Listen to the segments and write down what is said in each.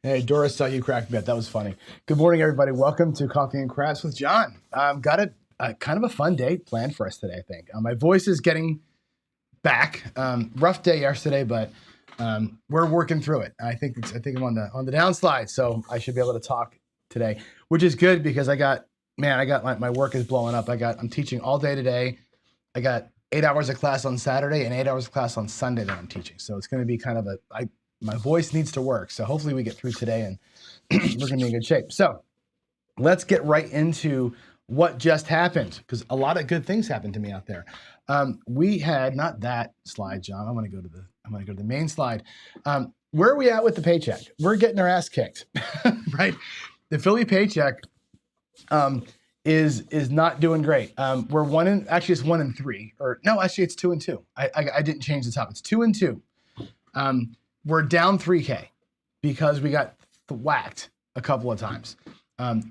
Hey, Doris saw you crack me up. That was funny. Good morning, everybody. Welcome to Coffee and Crafts with John. Got a kind of a fun day planned for us today, I think. My voice is getting back. Rough day yesterday, but we're working through it. I think I'm on the downslide, so I should be able to talk today, which is good because my work is blowing up. I'm teaching all day today. I got 8 hours of class on Saturday and 8 hours of class on Sunday that I'm teaching. So it's going to be kind of my voice needs to work. So hopefully we get through today and we're going to be in good shape. So let's get right into what just happened, because a lot of good things happened to me out there. We had not that slide, John. I'm going to go to the main slide. Where are we at with the paycheck? We're getting our ass kicked, right? The Philly paycheck is not doing great. It's 1 and 3, or no, actually it's 2 and 2. I didn't change the top. It's 2 and 2. We're down $3K because we got whacked a couple of times.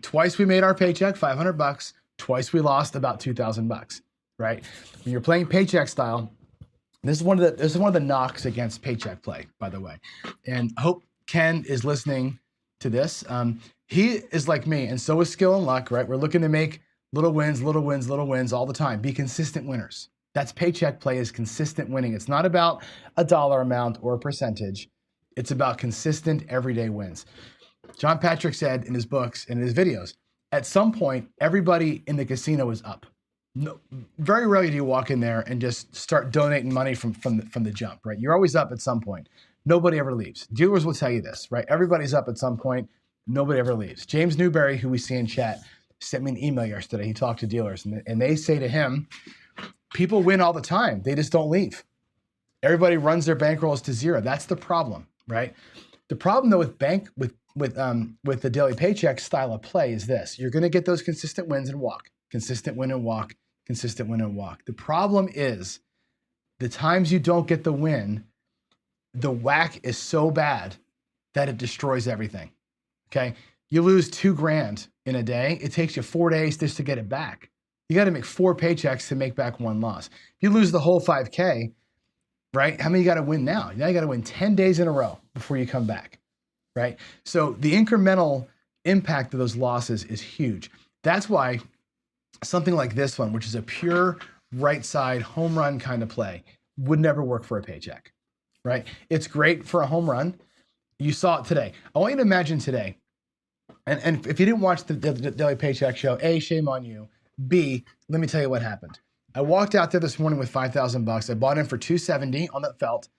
Twice we made our paycheck $500. Twice we lost about $2,000. Right? When you're playing paycheck style, this is one of the knocks against paycheck play, by the way. And I hope Ken is listening to this. He is like me, and so is skill and luck. Right? We're looking to make little wins all the time. Be consistent winners. That's paycheck play, is consistent winning. It's not about a dollar amount or a percentage. It's about consistent everyday wins. John Patrick said in his books and in his videos, at some point, everybody in the casino is up. No, very rarely do you walk in there and just start donating money from the jump, right? You're always up at some point. Nobody ever leaves. Dealers will tell you this, right? Everybody's up at some point. Nobody ever leaves. James Newberry, who we see in chat, sent me an email yesterday. He talked to dealers, and they say to him, people win all the time. They just don't leave. Everybody runs their bankrolls to zero. That's the problem, right? The problem though with the daily paycheck style of play is this: you're going to get those consistent wins and walk, consistent win and walk, consistent win and walk. The problem is the times you don't get the win, the whack is so bad that it destroys everything. Okay, you lose $2,000 in a day. It takes you 4 days just to get it back. You got to make 4 paychecks to make back 1 loss. If you lose the whole 5K, right? How many you got to win now? Now you got to win 10 days in a row before you come back, right? So the incremental impact of those losses is huge. That's why something like this one, which is a pure right side home run kind of play, would never work for a paycheck, right? It's great for a home run. You saw it today. I want you to imagine today, and if you didn't watch the Daily Paycheck show, A, shame on you. B, let me tell you what happened. I walked out there this morning with $5,000. I bought in for $270 on that felt,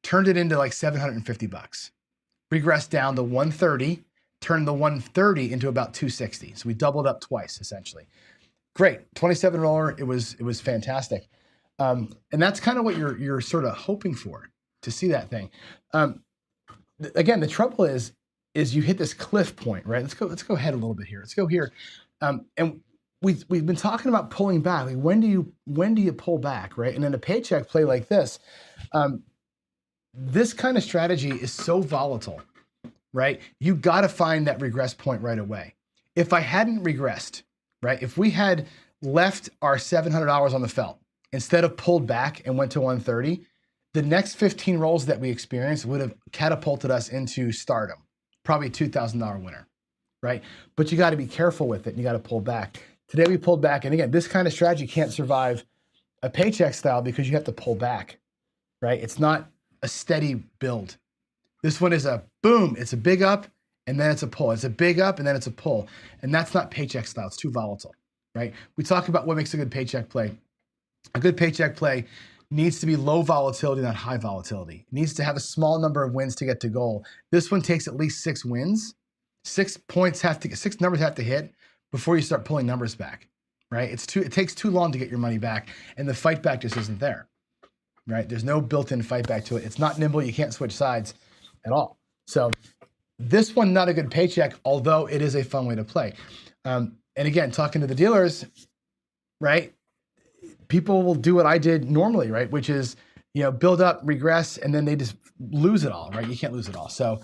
turned it into like $750. Regressed down to 130, turned the 130 into about 260. So we doubled up twice, essentially. Great, 27 roller. It was fantastic, and that's kind of what you're sort of hoping for, to see that thing. Again, the trouble is you hit this cliff point, right? Let's go ahead a little bit here. Let's go here, and we've been talking about pulling back. Like when do you pull back, right? And in a paycheck play like this, this kind of strategy is so volatile, right? You got to find that regress point right away. If I hadn't regressed, right? If we had left our $700 on the felt instead of pulled back and went to 130, the next 15 rolls that we experienced would have catapulted us into stardom, probably a $2,000 winner, right? But you got to be careful with it. And you got to pull back. Today we pulled back, and again, this kind of strategy can't survive a paycheck style because you have to pull back, right? It's not a steady build. This one is a boom. It's a big up, and then it's a pull. It's a big up, and then it's a pull, and that's not paycheck style. It's too volatile, right? We talk about what makes a good paycheck play. A good paycheck play needs to be low volatility, not high volatility. It needs to have a small number of wins to get to goal. This one takes at least 6 wins. 6 numbers have to hit before you start pulling numbers back, right? It takes too long to get your money back, and the fight back just isn't there, right? There's no built-in fight back to it. It's not nimble. You can't switch sides at all. So this one, not a good paycheck, although it is a fun way to play. And again, talking to the dealers, right? People will do what I did normally, right? Which is, build up, regress, and then they just lose it all, right? You can't lose it all. So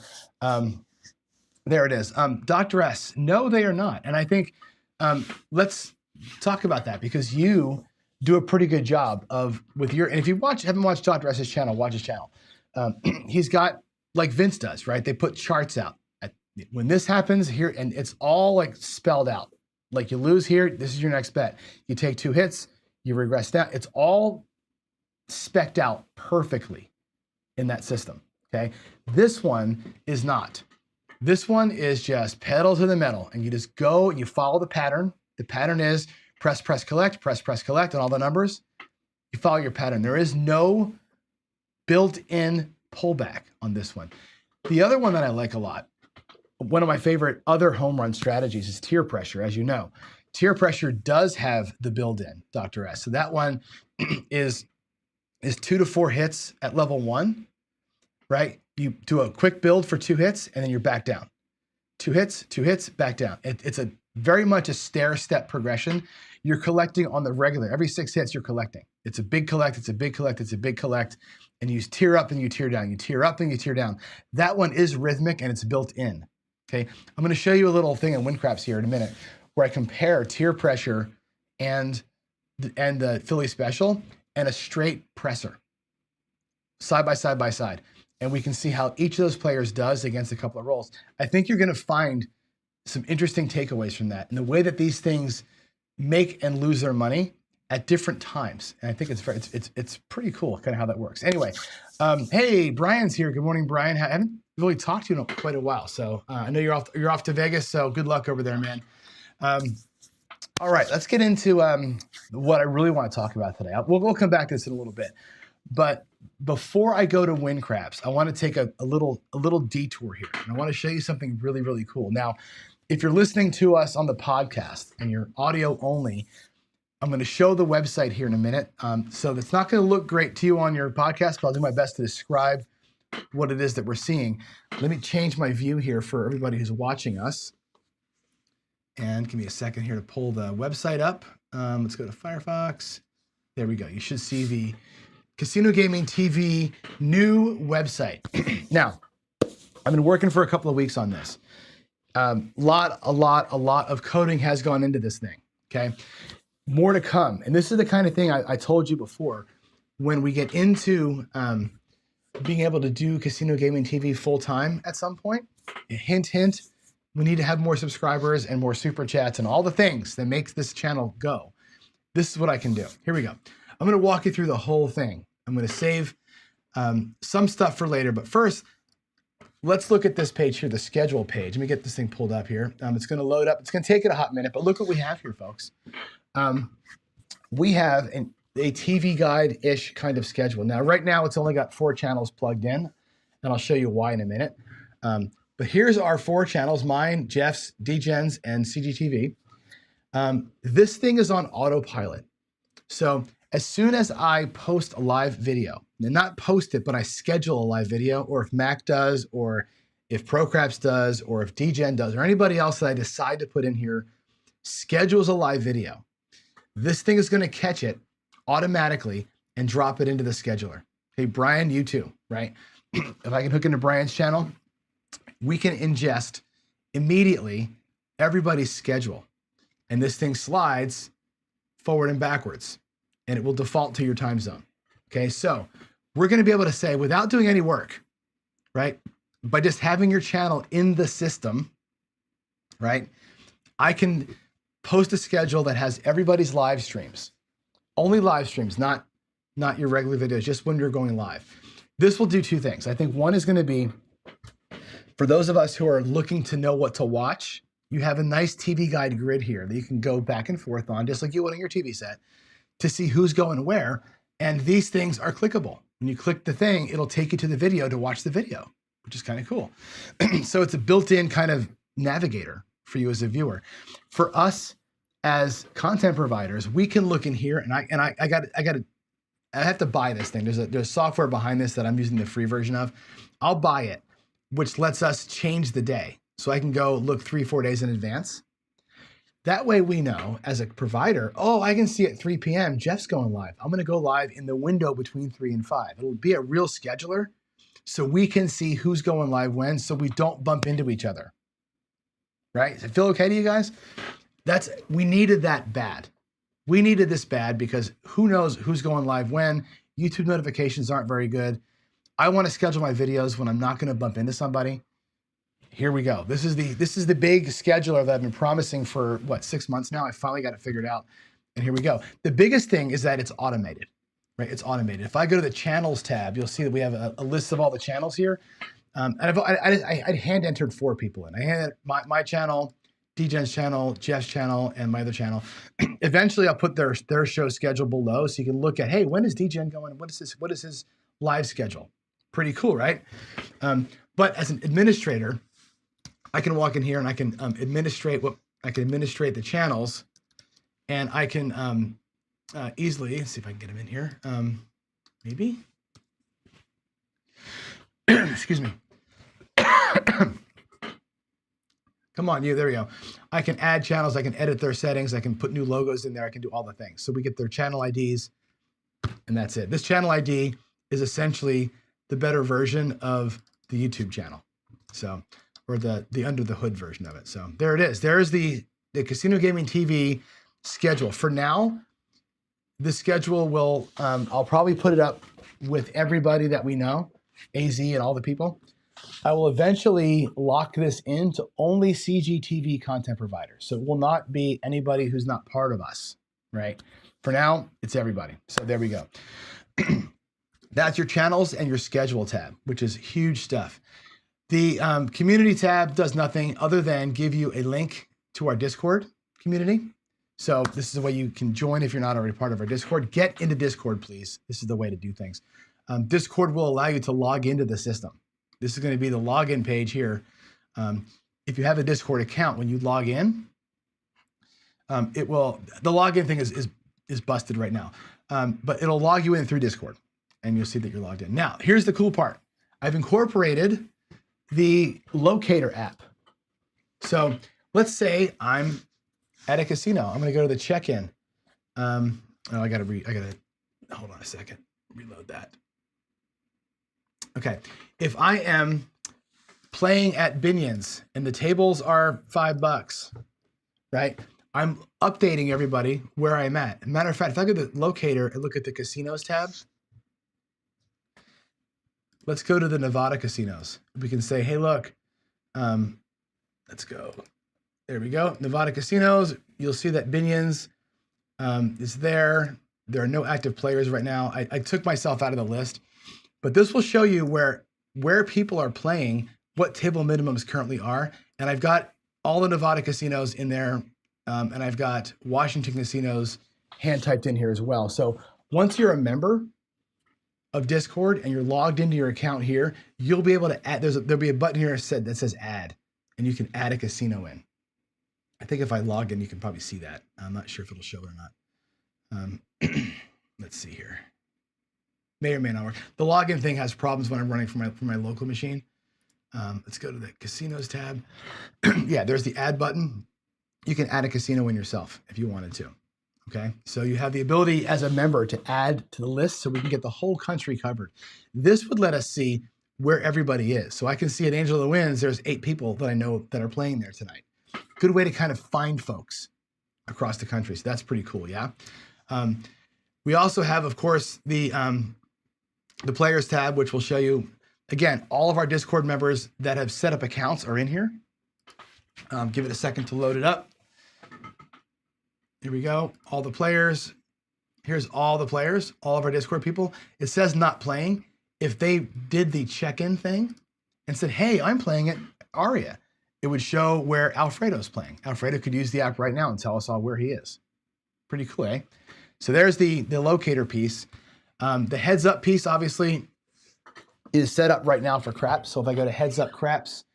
there it is. Dr. S, no, they are not. And I think let's talk about that, because you do a pretty good job and if you haven't watched Dr. S's channel, watch his channel. He's got, like Vince does, right? They put charts out at When this happens here, and it's all like spelled out, like you lose here, this is your next bet. You take 2 hits, you regress down. It's all specced out perfectly in that system, okay? This one is not. This one is just pedal to the metal, and you just go and you follow the pattern. The pattern is press, collect, and all the numbers. You follow your pattern. There is no built-in pullback on this one. The other one that I like a lot, one of my favorite other home run strategies is tier pressure, as you know. Tier pressure does have the build-in, Dr. S. So that one is 2 to 4 hits at level 1, right? You do a quick build for 2 hits, and then you're back down. 2 hits, back down. It's a very much a stair-step progression. You're collecting on the regular. Every 6 hits, you're collecting. It's a big collect, it's a big collect, it's a big collect, and you tier up and you tier down. You tier up and you tier down. That one is rhythmic, and it's built in, okay? I'm gonna show you a little thing in WinCraps here in a minute where I compare tier pressure and the Philly special and a straight presser, side by side. And we can see how each of those players does against a couple of rolls. I think you're gonna find some interesting takeaways from that and the way that these things make and lose their money at different times. And I think it's pretty cool kind of how that works. Anyway, hey, Brian's here. Good morning, Brian. I haven't really talked to you in quite a while. So I know you're off to Vegas, so good luck over there, man. All right, let's get into what I really want to talk about today. We'll come back to this in a little bit. But before I go to WinCraps, I want to take a little detour here. And I want to show you something really, really cool. Now, if you're listening to us on the podcast and you're audio only, I'm going to show the website here in a minute. So it's not going to look great to you on your podcast, but I'll do my best to describe what it is that we're seeing. Let me change my view here for everybody who's watching us. And give me a second here to pull the website up. Let's go to Firefox. There we go. You should see the Casino Gaming TV new website. Now, I've been working for a couple of weeks on this. A lot of coding has gone into this thing, okay? More to come. And this is the kind of thing I told you before. When we get into being able to do Casino Gaming TV full-time at some point, hint, hint, we need to have more subscribers and more super chats and all the things that makes this channel go. This is what I can do. Here we go. I'm going to walk you through the whole thing. I'm going to save some stuff for later, but first, let's look at this page here, the schedule page. Let me get this thing pulled up here. It's going to load up. It's going to take it a hot minute, but look what we have here, folks. We have a TV guide-ish kind of schedule. Now, right now, it's only got 4 channels plugged in, and I'll show you why in a minute. But here's our 4 channels, mine, Jeff's, DGen's, and CGTV. This thing is on autopilot. So as soon as I post a live video, and not post it, but I schedule a live video, or if Mac does, or if ProCraps does, or if DGen does, or anybody else that I decide to put in here schedules a live video, this thing is going to catch it automatically and drop it into the scheduler. Hey, Brian, you too, right? If I can hook into Brian's channel, we can ingest immediately everybody's schedule. And this thing slides forward and backwards, and it will default to your time zone. Okay, so we're going to be able to say, without doing any work, right, by just having your channel in the system, right, I can post a schedule that has everybody's live streams. Only live streams, not your regular videos, just when you're going live. This will do 2 things. I think one is going to be, for those of us who are looking to know what to watch, you have a nice TV guide grid here that you can go back and forth on, just like you would on your TV set, to see who's going where. And these things are clickable. When you click the thing, it'll take you to the video to watch the video, which is kind of cool. So it's a built-in kind of navigator for you as a viewer. For us as content providers, we can look in here, and I have to buy this thing. There's software behind this that I'm using the free version of. I'll buy it, which lets us change the day. So I can go look 3-4 days in advance. That way we know as a provider, oh, I can see at 3 p.m. Jeff's going live. I'm going to go live in the window between 3 and 5. It'll be a real scheduler so we can see who's going live when, so we don't bump into each other. Right? Does it feel okay to you guys? We needed that bad. We needed this bad because who knows who's going live when. YouTube notifications aren't very good. I want to schedule my videos when I'm not going to bump into somebody. here we go. This is the big scheduler that I've been promising for what, 6 months now. I finally got it figured out, and here we go. The biggest thing is that it's automated, right? It's automated. If I go to the channels tab, you'll see that we have a list of all the channels here. And I hand entered 4 people in. I handed my channel, DJen's channel, Jeff's channel, and my other channel. Eventually, I'll put their show schedule below so you can look at, hey, when is DJen going? What is his live schedule? Pretty cool, right? But as an administrator, I can walk in here and I can administrate the channels, and I can easily, let's see if I can get them in here. Maybe. Excuse me. Come on, there we go. I can add channels, I can edit their settings, I can put new logos in there, I can do all the things. So we get their channel IDs, and that's it. This channel ID is essentially the better version of the YouTube channel. So, or the under the hood version of it. So there it is. There's the Casino Gaming TV schedule. For now, the schedule will, I'll probably put it up with everybody that we know, AZ and all the people. I will eventually lock this into only CGTV content providers. So it will not be anybody who's not part of us, right? For now, it's everybody. So there we go. That's your channels and your schedule tab, which is huge stuff. The community tab does nothing other than give you a link to our Discord community. So this is the way you can join if you're not already part of our Discord. Get into Discord, please. This is the way to do things. Discord will allow you to log into the system. This is going to be the login page here. If you have a Discord account, when you log in, the login thing is busted right now, but it'll log you in through Discord, and you'll see that you're logged in. Now, here's the cool part. I've incorporated the Locator app. So let's say I'm at a casino. I'm going to go to the check-in. I gotta hold on a second. Reload that. Okay, if I am playing at Binion's and the tables are $5, right? I'm updating everybody where I'm at. Matter of fact, if I go to the Locator and look at the casinos tab, let's go to the Nevada casinos. We can say, hey, look, let's go. There we go. Nevada casinos. You'll see that Binion's is there. There are no active players right now. I took myself out of the list. But this will show you where people are playing, what table minimums currently are. And I've got all the Nevada casinos in there. And I've got Washington casinos hand typed in here as well. So once you're a member of Discord and you're logged into your account here, you'll be able to add, there'll be a button here that says add, and you can add a casino in. I think if I log in, you can probably see that. I'm not sure if it'll show it or not. Let's see here. May or may not work. The login thing has problems when I'm running from my local machine. Let's go to the casinos tab. Yeah, there's the add button. You can add a casino in yourself if you wanted to. Okay, so you have the ability as a member to add to the list so we can get the whole country covered. This would let us see where everybody is. So I can see at Angel of the Winds, there's 8 people that I know that are playing there tonight. Good way to kind of find folks across the country. So that's pretty cool, yeah? We also have, of course, the players tab, which will show you, again, all of our Discord members that have set up accounts are in here. Give it a second to load it up. Here we go. All the players. Here's all the players, all of our Discord people. It says not playing. If they did the check-in thing and said, hey, I'm playing at Aria, it would show where Alfredo's playing. Alfredo could use the app right now and tell us all where he is. Pretty cool, eh? So there's the locator piece. The heads up piece, obviously, is set up right now for craps. So if I go to heads up craps,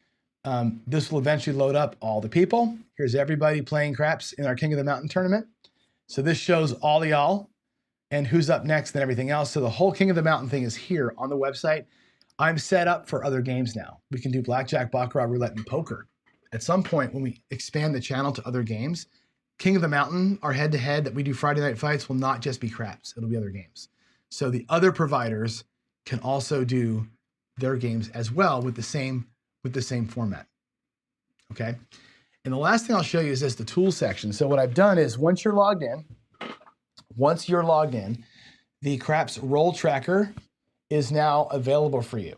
this will eventually load up all the people. Here's everybody playing craps in our King of the Mountain tournament. So this shows all y'all and who's up next and everything else. So the whole King of the Mountain thing is here on the website. I'm set up for other games now. We can do blackjack, baccarat, roulette, and poker. At some point, when we expand the channel to other games, King of the Mountain, our head-to-head that we do Friday night fights, will not just be craps. It'll be other games. So the other providers can also do their games as well with the same format. Okay. And the last thing I'll show you is the tools section. So what I've done is once you're logged in, the craps roll tracker is now available for you.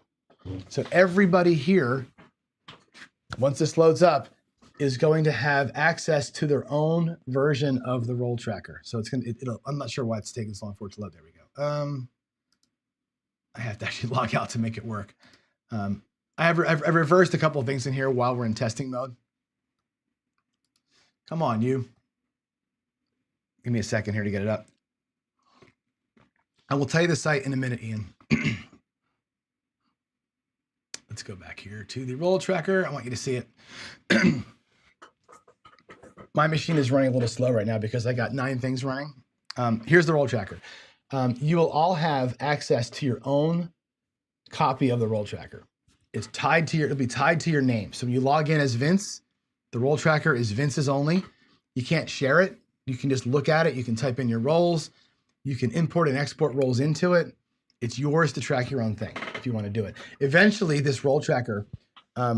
So everybody here once this loads up, is going to have access to their own version of the roll tracker. So it's gonna, I'm not sure why it's taking so long for it to load. There we go. I have to actually log out to make it work. I've reversed a couple of things in here while we're in testing mode. Come on, you. Give me a second here to get it up. I will tell you the site in a minute, Ian. Let's go back here to the roll tracker. I want you to see it. My machine is running a little slow right now because I got 9 things running. Here's the roll tracker. You will all have access to your own copy of the roll tracker. It's tied to it'll be tied to your name. So when you log in as Vince, the roll tracker is Vince's only. You can't share it. You can just look at it. You can type in your roles. You can import and export roles into it. It's yours to track your own thing if you want to do it. Eventually, this roll tracker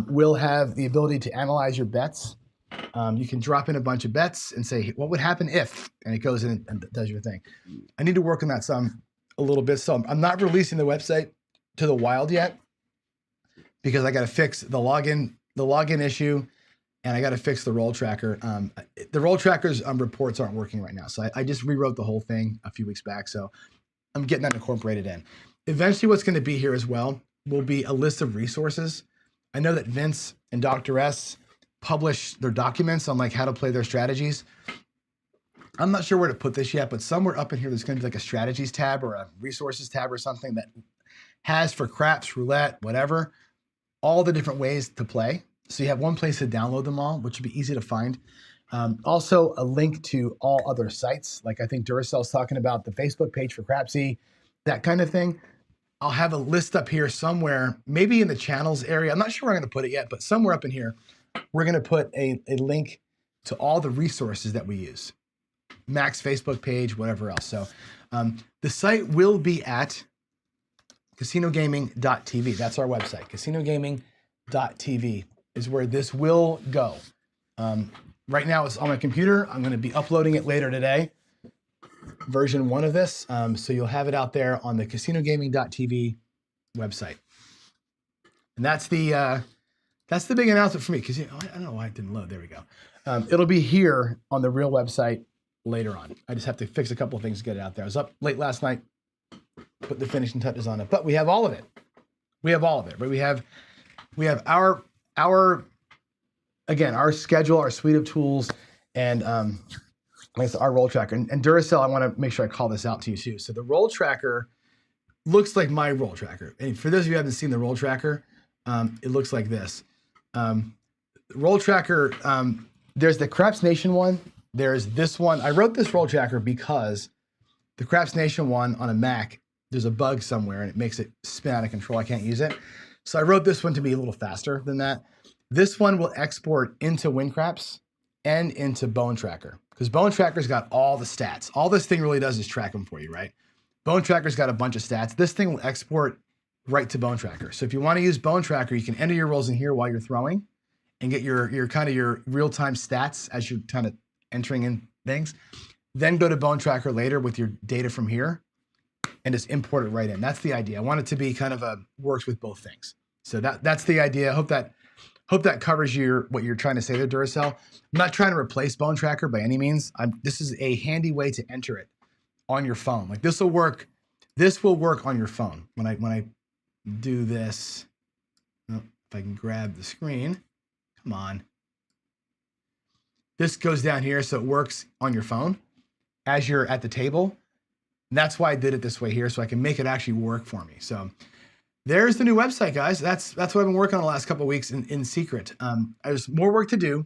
will have the ability to analyze your bets. You can drop in a bunch of bets and say, what would happen if, and it goes in and does your thing. I need to work on that a little bit. So I'm not releasing the website to the wild yet because I got to fix the login issue, and I got to fix the roll tracker. The roll tracker's reports aren't working right now. So I just rewrote the whole thing a few weeks back. So I'm getting that incorporated in. Eventually what's going to be here as well will be a list of resources. I know that Vince and Dr. S publish their documents on like how to play their strategies. I'm not sure where to put this yet, but somewhere up in here, there's going to be like a strategies tab or a resources tab or something that has for craps, roulette, whatever, all the different ways to play. So you have one place to download them all, which would be easy to find. Also a link to all other sites. Like I think Duracell's talking about the Facebook page for Crapsy, that kind of thing. I'll have a list up here somewhere, maybe in the channels area. I'm not sure where I'm going to put it yet, but somewhere up in here, we're going to put a link to all the resources that we use. Mac's Facebook page, whatever else. So the site will be at casinogaming.tv. That's our website. Casinogaming.tv is where this will go. Right now it's on my computer. I'm going to be uploading it later today, version 1 of this. So you'll have it out there on the casinogaming.tv website. And that's the big announcement for me, because I don't know why it didn't load. There we go. It'll be here on the real website later on. I just have to fix a couple of things to get it out there. I was up late last night, put the finishing touches on it, but we have all of it. We have all of it, but we have our schedule, our suite of tools, and our roll tracker. And Duracell, I want to make sure I call this out to you too. So the roll tracker looks like my roll tracker. And for those of you who haven't seen the roll tracker, it looks like this. Roll tracker, there's the Craps Nation one. There's this one. I wrote this roll tracker because the Craps Nation one on a Mac, there's a bug somewhere and it makes it spin out of control. I can't use it. So I wrote this one to be a little faster than that. This one will export into WinCraps and into Bone Tracker, because Bone Tracker's got all the stats. All this thing really does is track them for you, right? Bone Tracker's got a bunch of stats. This thing will export right to Bone Tracker. So if you want to use Bone Tracker, you can enter your rolls in here while you're throwing and get your real-time stats as you're kind of entering in things. Then go to Bone Tracker later with your data from here and just import it right in. That's the idea. I want it to be kind of works with both things. So that's the idea. Hope that covers what you're trying to say there, Duracell. I'm not trying to replace Bone Tracker by any means. This is a handy way to enter it on your phone. Like this will work. This will work on your phone. When I do this, if I can grab the screen, come on. This goes down here, so it works on your phone as you're at the table. And that's why I did it this way here, so I can make it actually work for me. So there's the new website, guys. That's what I've been working on the last couple of weeks in secret. There's more work to do,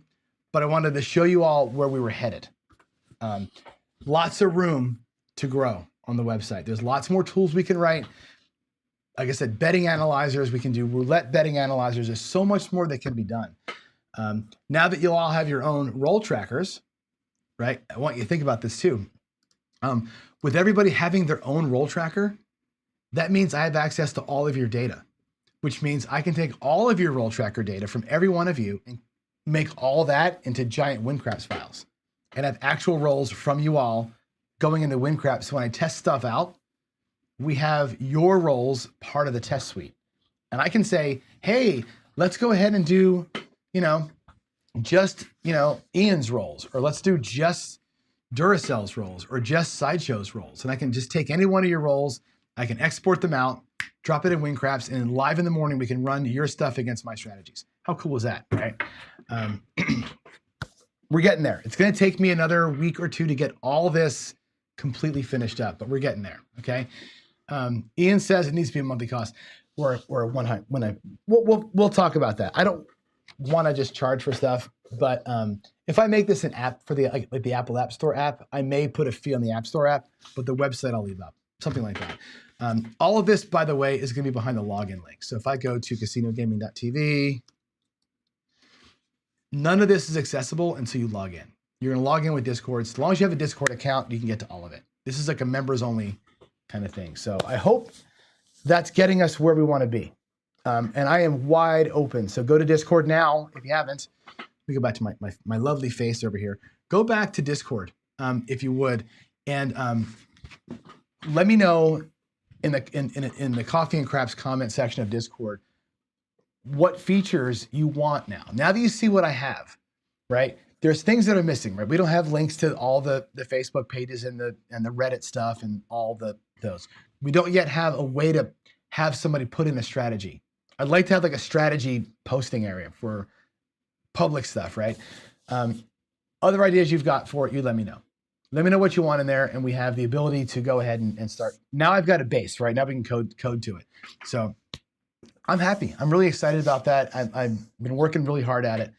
but I wanted to show you all where we were headed. Lots of room to grow on the website. There's lots more tools we can write. Like I said, betting analyzers, we can do roulette betting analyzers. There's so much more that can be done. Now that you'll all have your own roll trackers, right? I want you to think about this too. With everybody having their own roll tracker, that means I have access to all of your data, which means I can take all of your roll tracker data from every one of you and make all that into giant WinCraps files and have actual rolls from you all going into WinCraps. So when I test stuff out, we have your rolls part of the test suite. And I can say, hey, let's go ahead and do just, Ian's rolls, or let's do just Duracell's rolls, or just Sideshow's rolls. And I can just take any one of your rolls, I can export them out, drop it in WinCraps, and then live in the morning, we can run your stuff against my strategies. How cool is that, right? We're getting there. It's going to take me another week or two to get all this completely finished up, but we're getting there, okay? Ian says it needs to be a monthly cost or we'll talk about that. I don't want to just charge for stuff, but if I make this an app for like the Apple App Store app, I may put a fee on the App Store app, but the website I'll leave up, something like that. All of this, by the way, is going to be behind the login link. So if I go to casinogaming.tv, none of this is accessible until you log in. You're going to log in with Discord. As long as you have a Discord account, you can get to all of it. This is like a members only kind of thing. So I hope that's getting us where we want to be. And I am wide open. So go to Discord now if you haven't. Let me go back to my lovely face over here. Go back to Discord if you would, and let me know in the Coffee and Craps comment section of Discord what features you want now. Now that you see what I have, right? There's things that are missing, right? We don't have links to all the Facebook pages and the Reddit stuff and all those. We don't yet have a way to have somebody put in a strategy. I'd like to have like a strategy posting area for public stuff, right? Other ideas you've got for it, you let me know. Let me know what you want in there, and we have the ability to go ahead and start. Now I've got a base, right? Now we can code to it. So I'm happy. I'm really excited about that. I've been working really hard at it.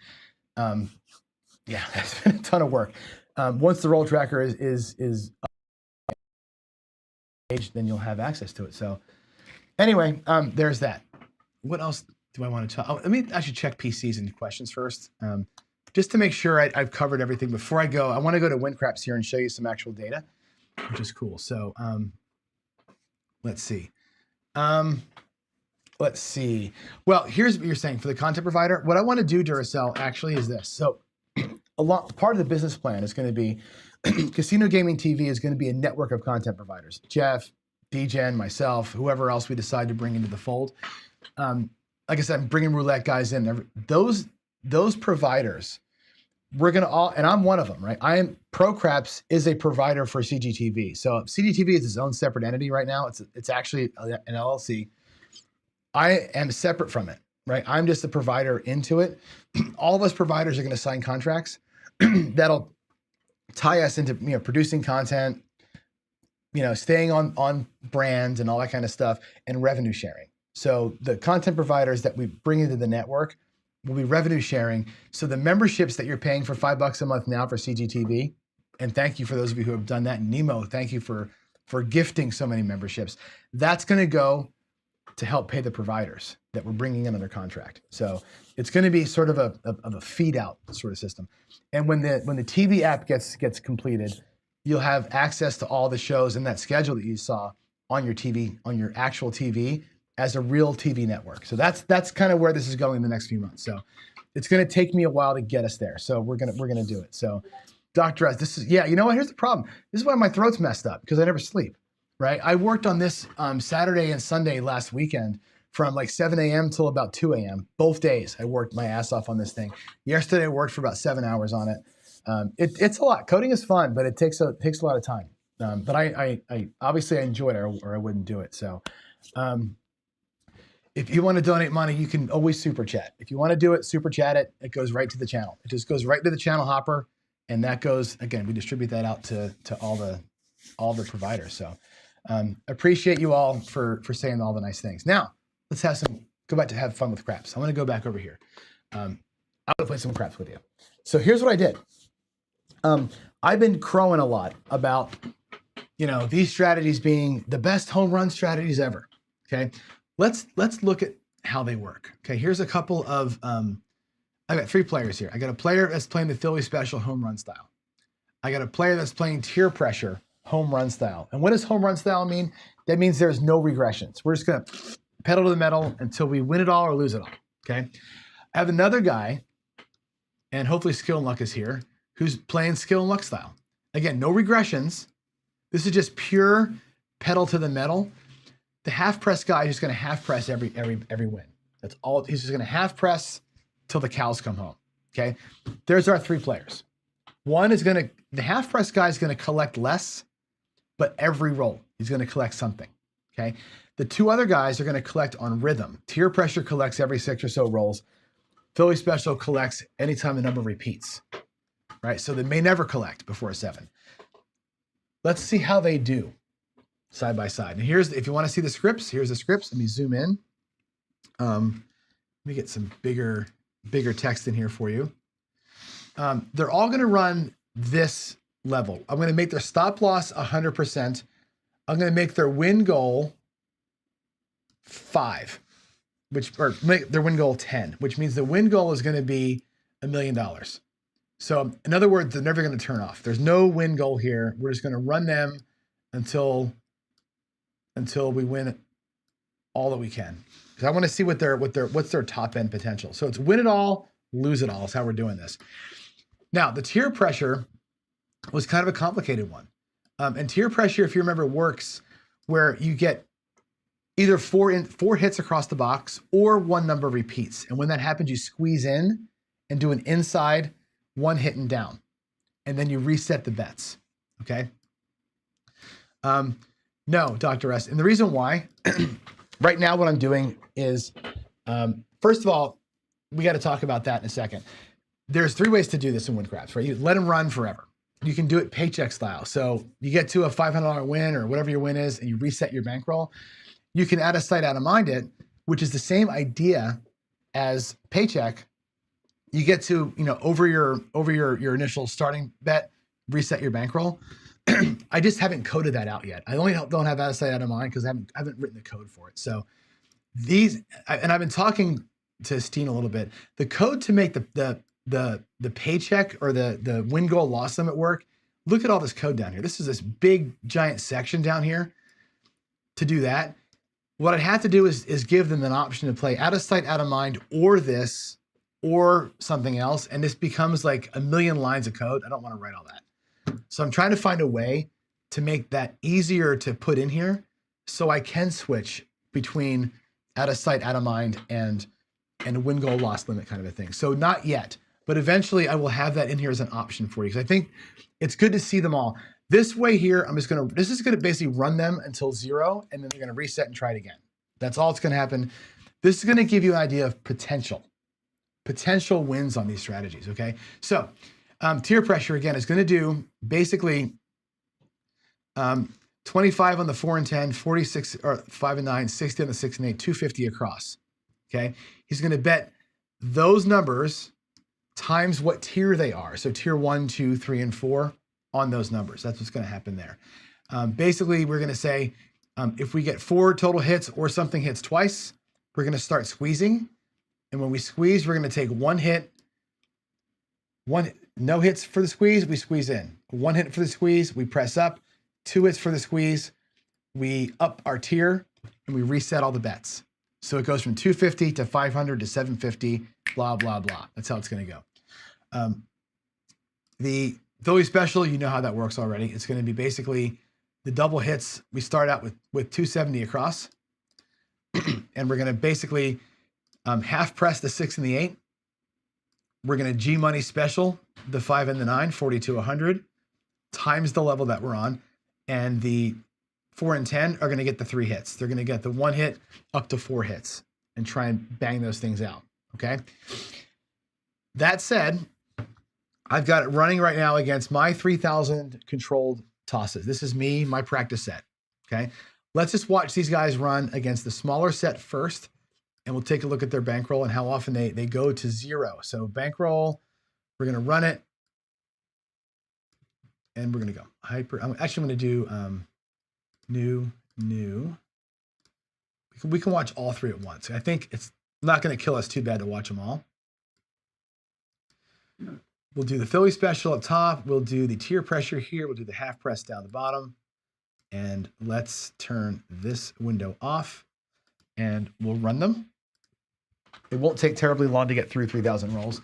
Yeah, it's been a ton of work. Once the roll tracker is engaged, then you'll have access to it. So anyway, there's that. What else do I want to talk? Oh, let me actually check PCs and questions first, just to make sure I've covered everything. Before I go, I want to go to WinCraps here and show you some actual data, which is cool. So let's see. Let's see. Well, here's what you're saying for the content provider. What I want to do, Duracell, actually is this. So part of the business plan is going to be Casino Gaming TV is going to be a network of content providers. Jeff, DGen, myself, whoever else we decide to bring into the fold. Like I said, I'm bringing roulette guys in. Those providers, we're going to all, and I'm one of them, right? ProCraps is a provider for CGTV. So CGTV is its own separate entity right now. It's actually an LLC. I am separate from it, right? I'm just a provider into it. All of us providers are going to sign contracts that'll tie us into producing content, staying on brands and all that kind of stuff, and revenue sharing. So the content providers that we bring into the network will be revenue sharing. So the memberships that you're paying for $5 a month now for CGTV, and thank you for those of you who have done that. And Nemo, thank you for gifting so many memberships. That's going to go to help pay the providers that we're bringing in under contract. So it's going to be sort of a feed out sort of system. And when the TV app gets completed, you'll have access to all the shows and that schedule that you saw on your TV, on your actual TV, as a real TV network. So that's kind of where this is going in the next few months. So it's going to take me a while to get us there. So we're gonna do it. So Dr. S, this is, yeah, you know what? Here's the problem. This is why my throat's messed up, because I never sleep, right? I worked on this Saturday and Sunday last weekend from like 7 a.m. till about 2 a.m. Both days I worked my ass off on this thing. Yesterday I worked for about 7 hours on it. It's a lot. Coding is fun, but it takes a lot of time. But I obviously I enjoy it, or I wouldn't do it. So if you want to donate money, you can always super chat. If you want to do it, super chat it. It goes right to the channel. It just goes right to the channel hopper, and that goes, again, we distribute that out to all the providers. So appreciate you all for saying all the nice things. Now let's go back to have fun with craps. I want to go back over here. I want to play some craps with you. So here's what I did. I've been crowing a lot about, these strategies being the best home run strategies ever. Okay. Let's look at how they work. Okay. Here's a couple of, I got 3 players here. I got a player that's playing the Philly special home run style. I got a player that's playing tier pressure home run style. And what does home run style mean? That means there's no regressions. We're just going to pedal to the metal until we win it all or lose it all. Okay. I have another guy, and hopefully skill and luck is here, who's playing skill and luck style. Again, no regressions. This is just pure pedal to the metal. The half press guy is just going to half press every win. That's all. He's just going to half press till the cows come home, okay? There's our 3 players. One is the half press guy is gonna collect less, but every roll, he's gonna collect something, okay? The 2 other guys are gonna collect on rhythm. Tier pressure collects every 6 or so rolls. Philly special collects anytime the number repeats, right? So they may never collect before a 7. Let's see how they do side by side. And here's, if you wanna see the scripts, here's the scripts. Let me zoom in. Let me get some bigger text in here for you. They're all gonna run this level. I'm gonna make their stop loss 100%. I'm gonna make their win goal 5, or make their win goal 10, which means the win goal is gonna be $1 million. So in other words, they're never gonna turn off. There's no win goal here. We're just gonna run them until we win all that we can. Because I wanna see what's their top end potential. So it's win it all, lose it all is how we're doing this. Now, the tier pressure was kind of a complicated one. And tier pressure, if you remember, works where you get either 4 hits across the box or 1 number repeats. And when that happens, you squeeze in and do an inside 1 hit and down. And then you reset the bets, okay? No, Dr. S. And the reason why, right now what I'm doing is, first of all, we got to talk about that in a second. There's 3 ways to do this in WinCraps, right? You let them run forever. You can do it paycheck style. So you get to a $500 win or whatever your win is, and you reset your bankroll. You can out of sight, out of mind it, which is the same idea as paycheck. You get to, over your initial starting bet, reset your bankroll. I just haven't coded that out yet. I only don't have out of sight, out of mind because I haven't written the code for it. So these, and I've been talking to Steen a little bit. The code to make the paycheck or the win goal loss limit work, look at all this code down here. This is this big giant section down here. To do that, what I'd have to do is give them an option to play out of sight, out of mind, or this, or something else. And this becomes like a million lines of code. I don't want to write all that. So I'm trying to find a way to make that easier to put in here so I can switch between out of sight, out of mind, and win goal loss limit kind of a thing. So not yet, but eventually I will have that in here as an option for you because I think it's good to see them all. This way here, this is gonna basically run them until 0, and then they're gonna reset and try it again. That's all that's gonna happen. This is gonna give you an idea of potential wins on these strategies, okay? So tier pressure, again, is gonna do basically 25 on the 4 and 10, 46, or 5 and 9, 60 on the 6 and 8, 250 across, okay? He's gonna bet those numbers times what tier they are. So tier 1, 2, 3, and 4 on those numbers. That's what's gonna happen there. Basically, we're gonna say, if we get 4 total hits or something hits twice, we're gonna start squeezing. And when we squeeze, we're gonna take 1 hit, no hits for the squeeze, we squeeze in. 1 hit for the squeeze, we press up. 2 hits for the squeeze, we up our tier, and we reset all the bets. So it goes from 250 to 500 to 750, blah, blah, blah. That's how it's gonna go. The Philly special, you know how that works already. It's gonna be basically the double hits. We start out with 270 across, and we're gonna basically half press the 6 and the 8. We're gonna G money special, the 5 and the 9, 40 to 100, times the level that we're on. And the 4 and 10 are gonna get the 3 hits. They're gonna get the 1 hit up to 4 hits and try and bang those things out, okay? That said, I've got it running right now against my 3,000 controlled tosses. This is me, my practice set, okay? Let's just watch these guys run against the smaller set first, and we'll take a look at their bankroll and how often they go to 0. So bankroll, we're gonna run it, and we're gonna go hyper. I'm actually gonna do new. We can watch all 3 at once. I think it's not gonna kill us too bad to watch them all. We'll do the Philly special up top. We'll do the tier pressure here. We'll do the half press down the bottom. And let's turn this window off and we'll run them. It won't take terribly long to get through 3,000 rolls.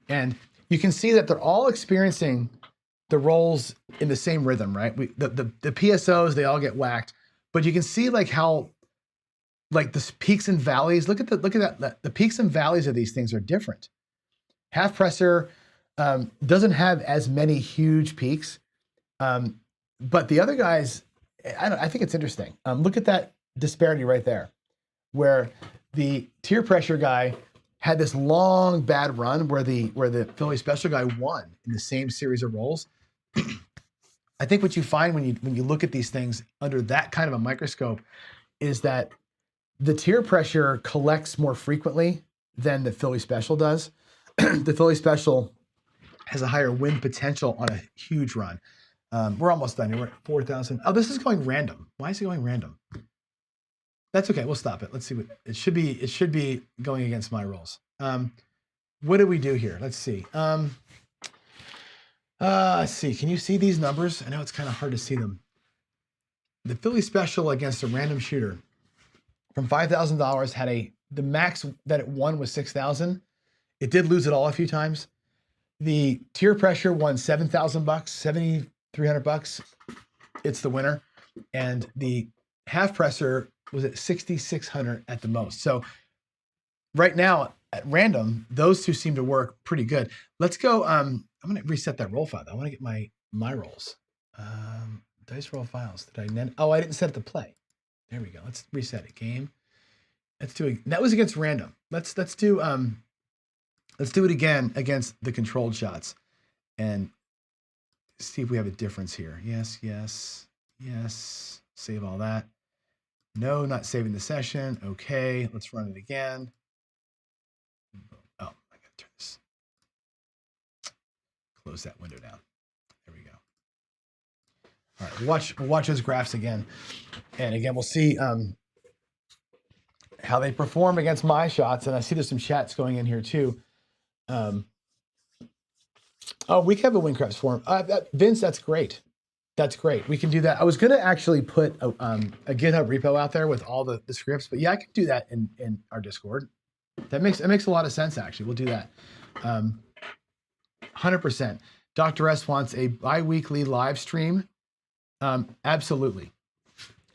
And you can see that they're all experiencing the rolls in the same rhythm, right? The PSOs, they all get whacked, but you can see like how, like the peaks and valleys, look at that, the peaks and valleys of these things are different. Half presser doesn't have as many huge peaks, but the other guys, I think it's interesting. Look at that disparity right there, where the tier pressure guy had this long bad run where the Philly special guy won in the same series of rolls. I think what you find when you look at these things under that kind of a microscope is that the tier pressure collects more frequently than the Philly special does. The Philly special has a higher win potential on a huge run. We're almost done here. We're at 4,000. Oh, this is going random. Why is it going random? That's okay. We'll stop it. Let's see what it should be. It should be going against my rolls. What did we do here? Let's see. Let's see. Can you see these numbers? I know it's kind of hard to see them. The Philly special against a random shooter from $5,000 had the max that it won was 6,000. It did lose it all a few times. The tier pressure won $7,000, $7,300. It's the winner, and the half presser was at 6,600 at the most. So right now at random, those two seem to work pretty good. Let's go. I'm going to reset that roll file. I want to get my rolls. Dice roll files. I didn't set it to play. There we go. Let's reset it. Game. Let's do it. That was against random. Let's do it again against the controlled shots and see if we have a difference here. Yes, yes, yes. Save all that. No, not saving the session. Okay, let's run it again. Oh, I gotta turn this. Close that window down. There we go. All right, we'll watch those graphs again. And again, we'll see how they perform against my shots. And I see there's some chats going in here too. Oh, we have a WinCraps forum. Vince, that's great. That's great. We can do that. I was going to actually put a GitHub repo out there with all the scripts, but yeah, I can do that in our Discord. That makes a lot of sense, actually. We'll do that. 100%. Dr. S wants a bi-weekly live stream. Absolutely.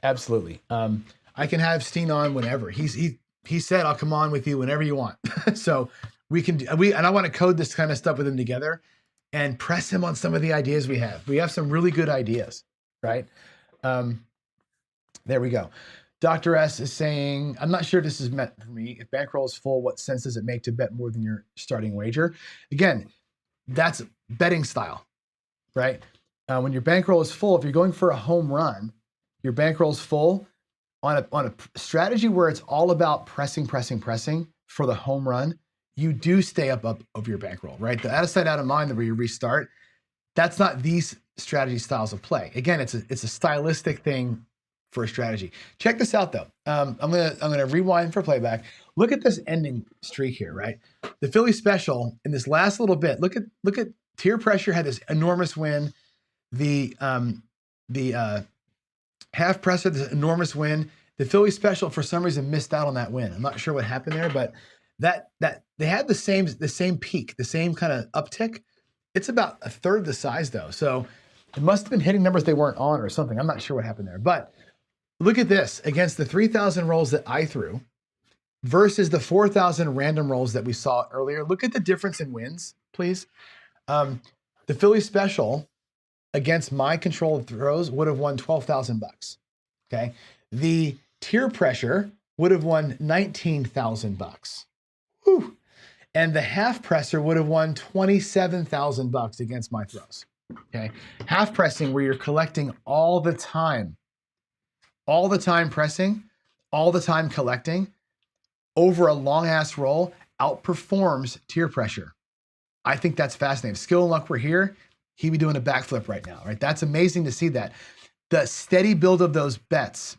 Absolutely. I can have Steen on whenever. He said, I'll come on with you whenever you want. So we can and I want to code this kind of stuff with him together and press him on some of the ideas we have. We have some really good ideas, right? There we go. Dr. S is saying, I'm not sure if this is meant for me. If bankroll is full, what sense does it make to bet more than your starting wager? Again, that's betting style, right? When your bankroll is full, if you're going for a home run, your bankroll is full on a strategy where it's all about pressing for the home run. You do stay up of your bankroll, right? The out of sight, out of mind, where you restart, that's not these strategy styles of play. Again, it's a stylistic thing for a strategy. Check this out though. I'm gonna rewind for playback. Look at this ending streak here, right? The Philly special in this last little bit. Look at tier pressure had this enormous win. The half presser, this enormous win. The Philly special for some reason missed out on that win. I'm not sure what happened there, but that they had the same peak, the same kind of uptick. It's about a third the size though. So it must have been hitting numbers they weren't on or something. I'm not sure what happened there, but look at this against the 3,000 rolls that I threw versus the 4,000 random rolls that we saw earlier. Look at the difference in wins, please. The Philly special against my controlled throws would have won $12,000. Okay. The tier pressure would have won $19,000. Whew. And the half presser would have won $27,000 against my throws. Okay. Half pressing, where you're collecting all the time pressing, all the time collecting over a long ass roll, outperforms tier pressure. I think that's fascinating. If skill and luck were here, he'd be doing a backflip right now, right? That's amazing to see that. The steady build of those bets,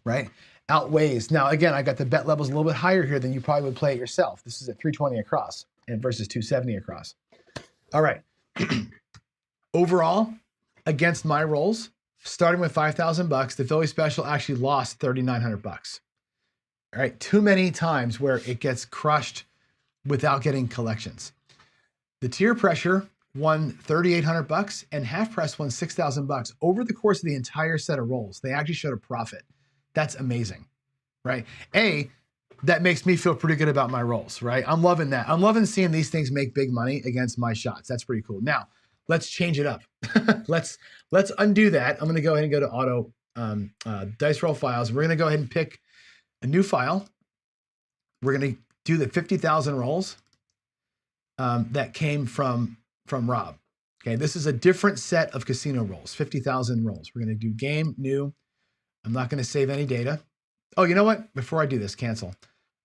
right, outweighs. Now, again, I got the bet levels a little bit higher here than you probably would play it yourself. This is at 320 across and versus 270 across. All right. Overall, against my rolls, starting with $5,000, the Philly special actually lost $3,900. All right. Too many times where it gets crushed without getting collections. The tier pressure won $3,800 and half press won $6,000 over the course of the entire set of rolls. They actually showed a profit. That's amazing, right? that makes me feel pretty good about my rolls, right? I'm loving that. I'm loving seeing these things make big money against my shots. That's pretty cool. Now, let's change it up. let's undo that. I'm going to go ahead and go to auto dice roll files. We're going to go ahead and pick a new file. We're going to do the 50,000 rolls that came from Rob. Okay, this is a different set of casino rolls, 50,000 rolls. We're going to do game, new. I'm not going to save any data. Oh, you know what? Before I do this, cancel.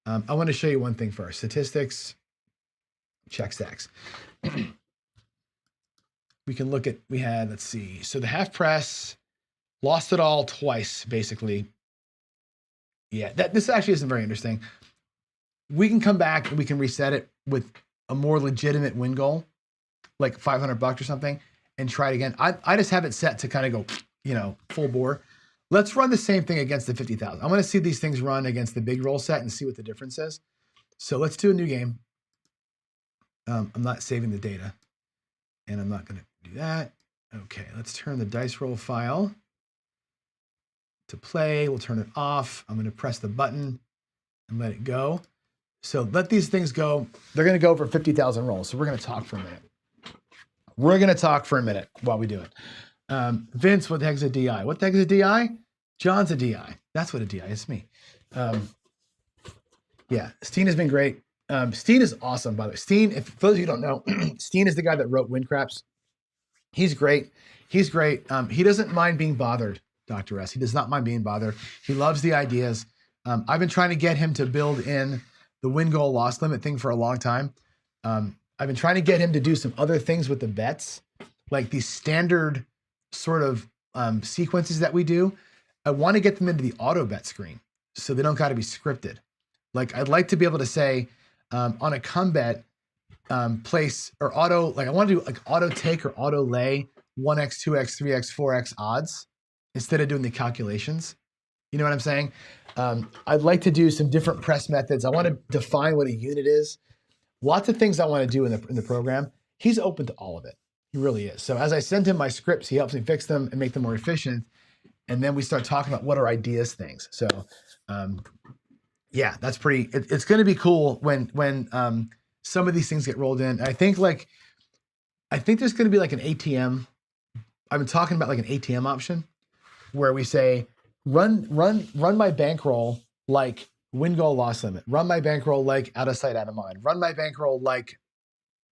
I want to show you one thing first. Statistics, check stacks. We can look at, we had, let's see. So the half press lost it all twice, basically. Yeah, this actually isn't very interesting. We can come back and we can reset it with a more legitimate win goal, like $500 or something, and try it again. I just have it set to kind of go, you know, full bore. Let's run the same thing against the 50,000. I'm going to see these things run against the big roll set and see what the difference is. So let's do a new game. I'm not saving the data, and I'm not going to do that. Okay, let's turn the dice roll file to play. We'll turn it off. I'm going to press the button and let it go. So let these things go. They're going to go over 50,000 rolls. So we're going to talk for a minute. We're going to talk for a minute while we do it. Vince, what the heck's a DI? What the heck is a DI? John's a DI. That's what a DI is. Me. Yeah, Steen has been great. Steen is awesome, by the way. Steen, if for those of you who don't know, Steen is the guy that wrote WinCraps. He's great. He's great. He doesn't mind being bothered, Dr. S. He does not mind being bothered. He loves the ideas. I've been trying to get him to build in the win goal loss limit thing for a long time. I've been trying to get him to do some other things with the bets, like these standard sort of sequences that we do. I want to get them into the auto bet screen so they don't got to be scripted. Like I'd like to be able to say on a come bet place or auto, like I want to do like auto take or auto lay 1x, 2x, 3x, 4x odds instead of doing the calculations. You know what I'm saying? I'd like to do some different press methods. I want to define what a unit is. Lots of things I want to do in the program. He's open to all of it. He really is. So as I send him my scripts, he helps me fix them and make them more efficient. And then we start talking about what are ideas things. So yeah, that's pretty, it's going to be cool when some of these things get rolled in. I think there's going to be like an ATM. I've been talking about like an ATM option where we say, run my bankroll like win goal loss limit. Run my bankroll like out of sight, out of mind. Run my bankroll like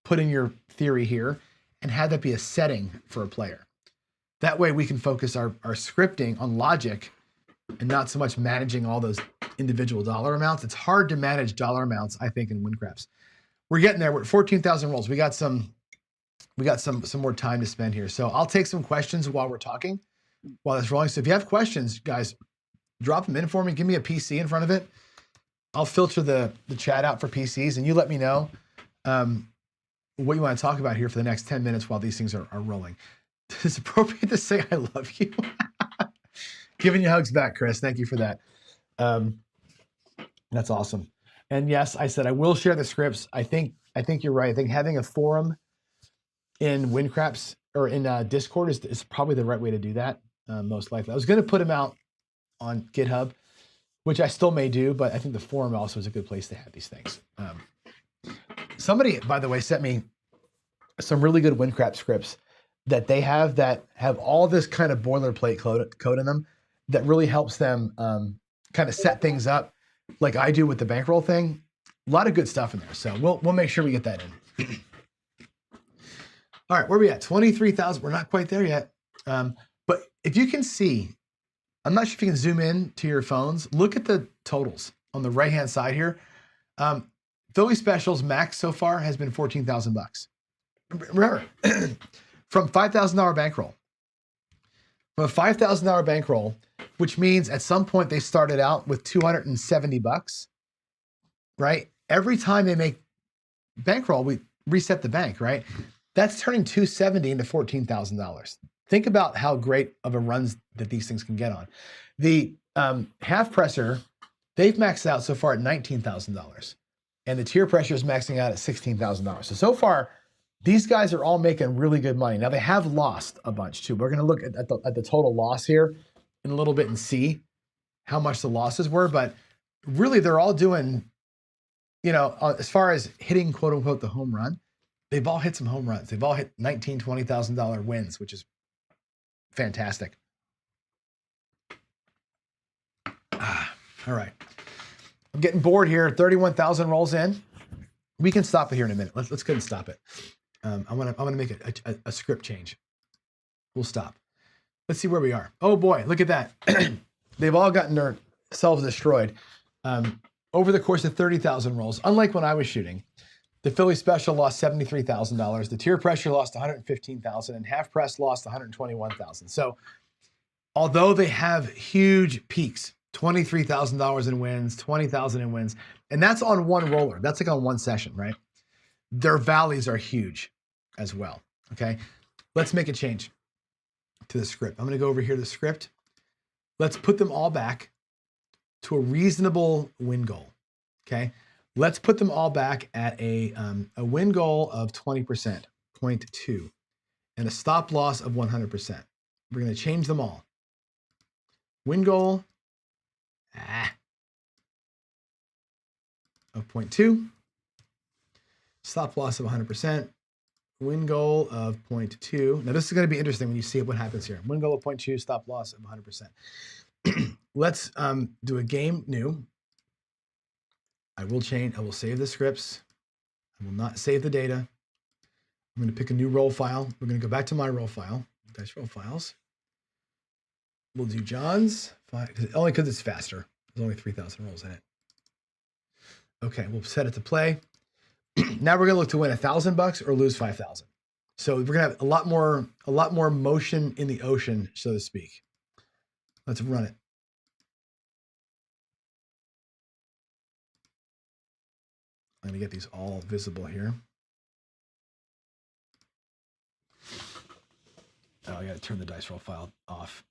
put in your theory here and have that be a setting for a player. That way we can focus our scripting on logic and not so much managing all those individual dollar amounts. It's hard to manage dollar amounts, I think, in WinCraps. We're getting there. We're at 14,000 rolls. We got some more time to spend here. So I'll take some questions while we're talking, while it's rolling. So if you have questions, guys, drop them in for me. Give me a PC in front of it. I'll filter the chat out for PCs, and you let me know what you want to talk about here for the next 10 minutes while these things are rolling. It's appropriate to say I love you. Giving you hugs back, Chris. Thank you for that. That's awesome. And yes, I said I will share the scripts. I think you're right. I think having a forum in WinCraps or in Discord is probably the right way to do that. Most likely, I was going to put them out on GitHub, which I still may do, but I think the forum also is a good place to have these things. Somebody, by the way, sent me some really good WinCraps scripts that they have all this kind of boilerplate code in them that really helps them kind of set things up like I do with the bankroll thing. A lot of good stuff in there. So we'll make sure we get that in. All right, where are we at? 23,000. We're not quite there yet. But if you can see, I'm not sure if you can zoom in to your phones. Look at the totals on the right-hand side here. Philly Specials max so far has been $14,000. Remember, from $5,000 bankroll. From a $5,000 bankroll, which means at some point they started out with $270, right? Every time they make bankroll, we reset the bank, right? That's turning $270 into $14,000. Think about how great of a runs that these things can get on. The half presser, they've maxed out so far at $19,000, and the tier pressure is maxing out at $16,000. So far, these guys are all making really good money. Now they have lost a bunch too. We're going to look at the total loss here in a little bit and see how much the losses were, but really they're all doing, you know, as far as hitting quote unquote the home run, they've all hit some home runs. They've all hit $19,000, $20,000 wins, which is fantastic. All right. I'm getting bored here. 31,000 rolls in. We can stop it here in a minute. Let's go ahead and stop it. I'm gonna make a script change. We'll stop. Let's see where we are. Oh boy, look at that. They've all gotten themselves destroyed. Over the course of 30,000 rolls, unlike when I was shooting, the Philly Special lost $73,000. The Tier Pressure lost $115,000, and Half Press lost $121,000. So, although they have huge peaks, $23,000 in wins, $20,000 in wins, and that's on one roller. That's like on one session, right? Their valleys are huge as well. Okay, let's make a change to the script. I'm going to go over here to the script. Let's put them all back to a reasonable win goal. Okay, let's put them all back at a win goal of 20%, 0.2, and a stop loss of 100%. We're going to change them all. Win goal of 0.2, stop loss of 100%, win goal of 0.2. Now this is going to be interesting when you see what happens here. Win goal of 0.2, stop loss of 100%. Let's do a game new. I will save the scripts. I will not save the data. I'm going to pick a new roll file. We're going to go back to my roll file, dice roll files. We'll do John's, only because it's faster. There's only 3,000 rolls in it. Okay, we'll set it to play. Now we're gonna look to win $1,000 or lose 5,000. So we're gonna have a lot more motion in the ocean, so to speak. Let's run it. I'm gonna get these all visible here. Oh, I gotta turn the dice roll file off.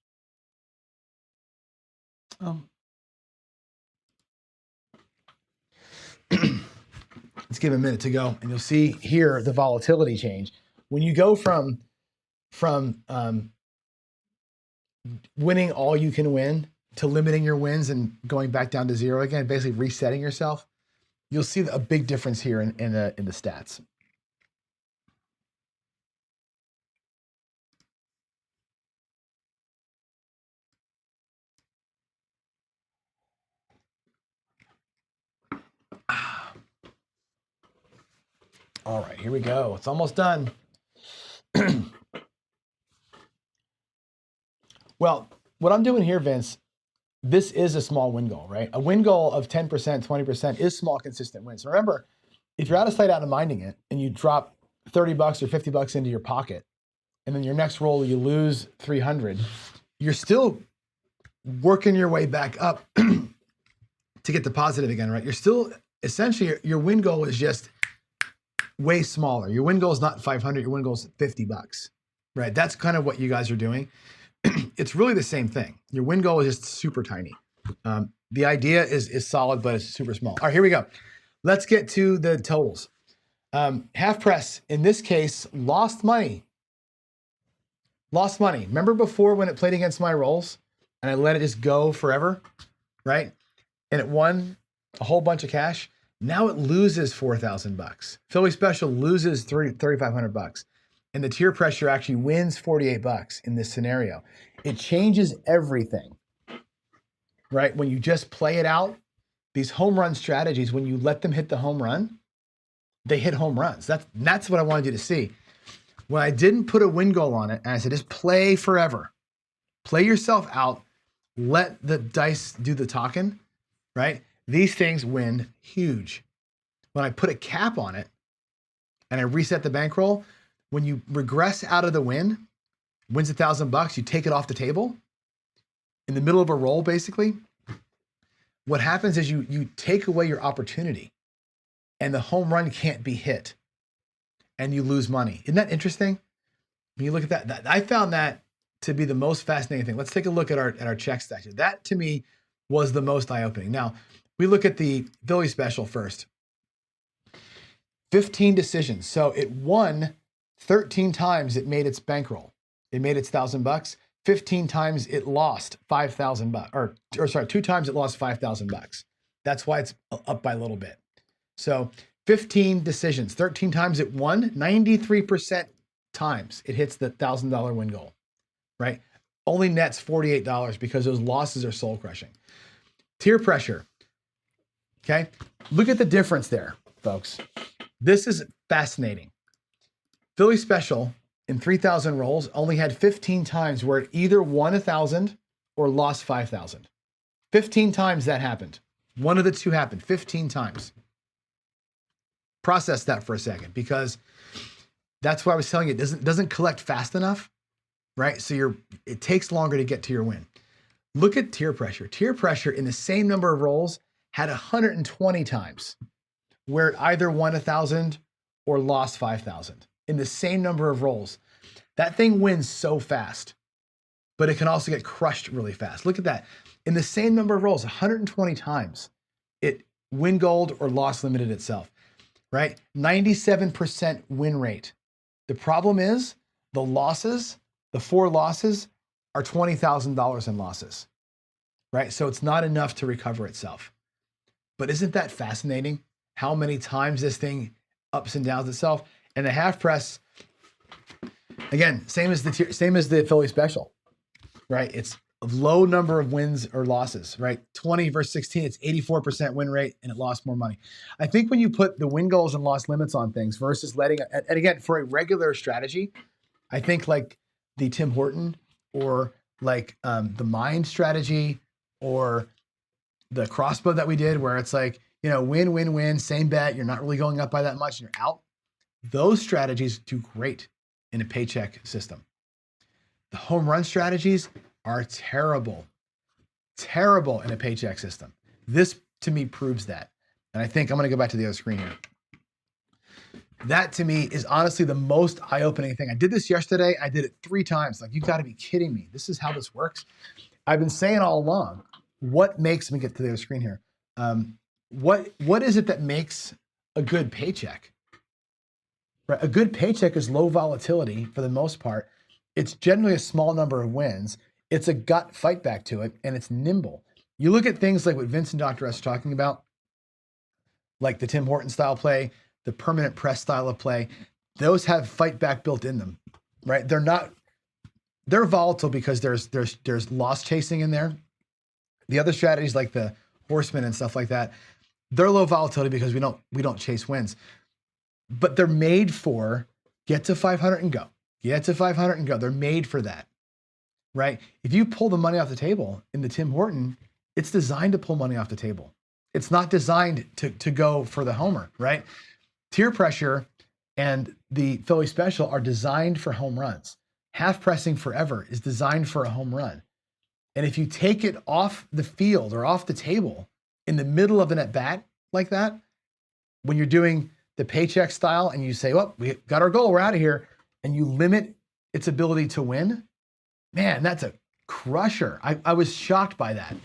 Let's give it a minute to go, and you'll see here the volatility change. When you go from winning all you can win to limiting your wins and going back down to zero again, basically resetting yourself, you'll see a big difference here in the stats. All right, here we go. It's almost done. Well, what I'm doing here, Vince, this is a small win goal, right? A win goal of 10%, 20% is small, consistent wins. Remember, if you're out of sight, out of minding it, and you drop $30 or $50 into your pocket, and then your next roll you lose 300, you're still working your way back up to get the positive again, right? You're still, essentially, your win goal is just way smaller. Your win goal is not 500, your win goal is $50, right? That's kind of what you guys are doing. It's really the same thing. Your win goal is just super tiny. The idea is solid, but it's super small. All right, here we go. Let's get to the totals. Half press, in this case, lost money. Lost money. Remember before when it played against my rolls and I let it just go forever, right? And it won a whole bunch of cash. Now it loses $4,000. Philly Special loses $3,500. And the Tier Pressure actually wins $48 in this scenario. It changes everything, right? When you just play it out, these home run strategies, when you let them hit the home run, they hit home runs. That's what I wanted you to see. When I didn't put a win goal on it, and I said, just play forever. Play yourself out. Let the dice do the talking, right? These things win huge. When I put a cap on it and I reset the bankroll, when you regress out of the win, wins $1,000, you take it off the table in the middle of a roll, basically. What happens is you take away your opportunity and the home run can't be hit and you lose money. Isn't that interesting? When you look at that, I found that to be the most fascinating thing. Let's take a look at our check stack. That to me was the most eye-opening. Now, we look at the Philly Special first. 15 decisions. So it won 13 times it made its bankroll. It made its $1,000. 15 times it lost $5,000, or sorry, 2 times it lost $5,000. That's why it's up by a little bit. So 15 decisions, 13 times it won, 93% times it hits the $1,000 win goal, right? Only nets $48 because those losses are soul crushing. Tier pressure. Okay. Look at the difference there, folks. This is fascinating. Philly Special in 3,000 rolls only had 15 times where it either won 1,000 or lost 5,000. 15 times that happened. One of the two happened 15 times. Process that for a second, because that's why I was telling you, it doesn't collect fast enough, right? So it takes longer to get to your win. Look at tier pressure. Tier pressure in the same number of rolls had 120 times where it either won 1,000 or lost 5,000 in the same number of rolls. That thing wins so fast, but it can also get crushed really fast. Look at that. In the same number of rolls, 120 times, it win gold or lost limited itself, right? 97% win rate. The problem is the losses, the 4 losses are $20,000 in losses, right? So it's not enough to recover itself. But isn't that fascinating? How many times this thing ups and downs itself? And the half press, again, same as the Philly Special, right? It's a low number of wins or losses, right? 20 versus 16, it's 84% win rate, and it lost more money. I think when you put the win goals and loss limits on things versus letting, and again, for a regular strategy, I think like the Tim Horton or like the Mind strategy or the crossbow that we did, where it's like, win, win, win, same bet. You're not really going up by that much and you're out. Those strategies do great in a paycheck system. The home run strategies are terrible in a paycheck system. This to me proves that. And I think I'm going to go back to the other screen here. That to me is honestly the most eye-opening thing. I did this yesterday. I did it 3 times. Like, you've got to be kidding me. This is how this works. I've been saying all along, what makes me get to the other screen here? What is it that makes a good paycheck? Right? A good paycheck is low volatility for the most part. It's generally a small number of wins. It's a gut fight back to it, and it's nimble. You look at things like what Vince and Dr. S are talking about, like the Tim Horton style play, the permanent press style of play. Those have fight back built in them, right? They're volatile because there's loss chasing in there. The other strategies like the horseman and stuff like that, they're low volatility because we don't chase wins. But they're made for get to 500 and go. Get to 500 and go. They're made for that, right? If you pull the money off the table in the Tim Horton, it's designed to pull money off the table. It's not designed to go for the homer, right? Tier pressure and the Philly Special are designed for home runs. Half pressing forever is designed for a home run. And if you take it off the field or off the table in the middle of an at-bat like that, when you're doing the paycheck style and you say, well, we got our goal, we're out of here, and you limit its ability to win, man, that's a crusher. I was shocked by that.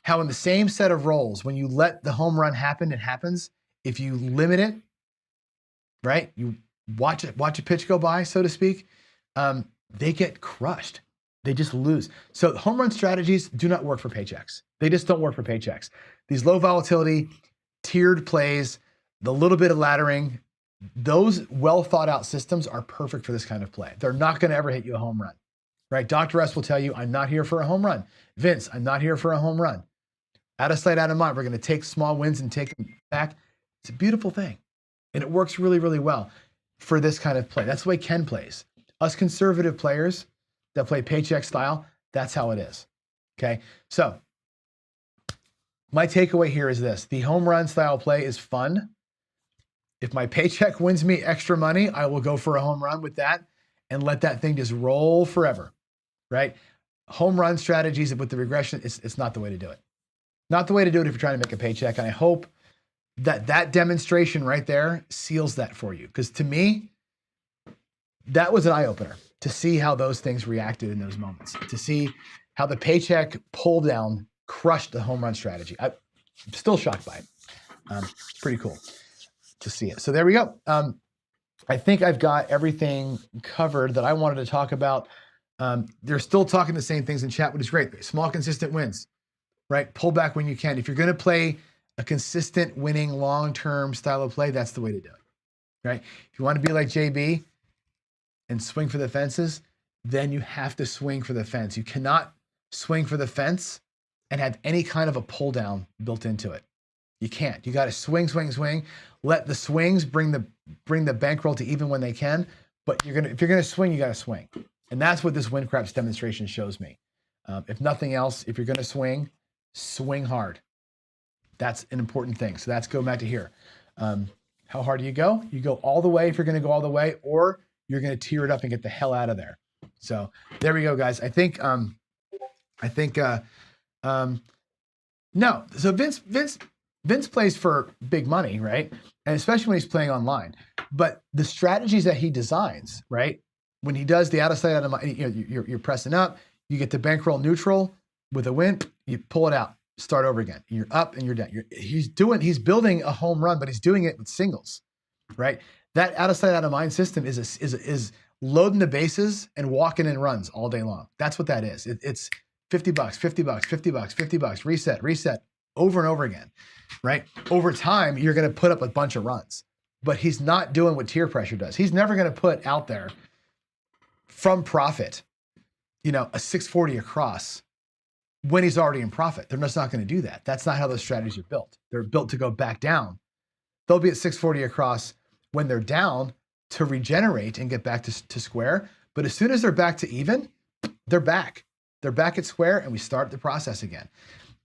How in the same set of rolls, when you let the home run happen, it happens. If you limit it, right, you watch a pitch go by, so to speak, they get crushed. They just lose. So home run strategies do not work for paychecks. They just don't work for paychecks. These low volatility, tiered plays, the little bit of laddering, those well thought out systems are perfect for this kind of play. They're not going to ever hit you a home run, right? Dr. S will tell you, I'm not here for a home run. Vince, I'm not here for a home run. Out of sight, out of mind. We're going to take small wins and take them back. It's a beautiful thing. And it works really, really well for this kind of play. That's the way Ken plays. Us conservative players that play paycheck style, that's how it is. Okay. So my takeaway here is this: the home run style play is fun. If my paycheck wins me extra money, I will go for a home run with that and let that thing just roll forever, right? Home run strategies with the regression, it's not the way to do it. Not the way to do it if you're trying to make a paycheck. And I hope that demonstration right there seals that for you. Because to me, that was an eye-opener to see how those things reacted in those moments, to see how the paycheck pull down crushed the home run strategy. I'm still shocked by it. It's pretty cool to see it. So there we go. I think I've got everything covered that I wanted to talk about. They're still talking the same things in chat, which is great. Small, consistent wins. right? Pull back when you can. If you're going to play a consistent winning long-term style of play, that's the way to do it, right? If you want to be like JB and swing for the fences, then you have to swing for the fence. You cannot swing for the fence and have any kind of a pull down built into it. You can't. You got to swing, swing, swing. Let the swings bring the bankroll to even when they can. But if you're gonna swing, you got to swing, and that's what this WinCraps demonstration shows me. If nothing else, if you're gonna swing, swing hard. That's an important thing. So let's go back to here. How hard do you go? You go all the way if you're gonna go all the way, or you're gonna tear it up and get the hell out of there. So there we go, guys. I think no. So Vince plays for big money, right? And especially when he's playing online. But the strategies that he designs, right? When he does the out of sight, out of mind, you're pressing up, you get the bankroll neutral with a win, you pull it out, start over again. You're up and you're down. He's building a home run, but he's doing it with singles, right? That out of sight, out of mind system is loading the bases and walking in runs all day long. That's what that is. It's $50, $50, $50, $50, reset, over and over again, right? Over time, you're going to put up a bunch of runs, but he's not doing what tier pressure does. He's never going to put out there from profit, a 640 across when he's already in profit. They're just not going to do that. That's not how those strategies are built. They're built to go back down. They'll be at 640 across when they're down to regenerate and get back to square. But as soon as they're back to even, they're back. They're back at square and we start the process again,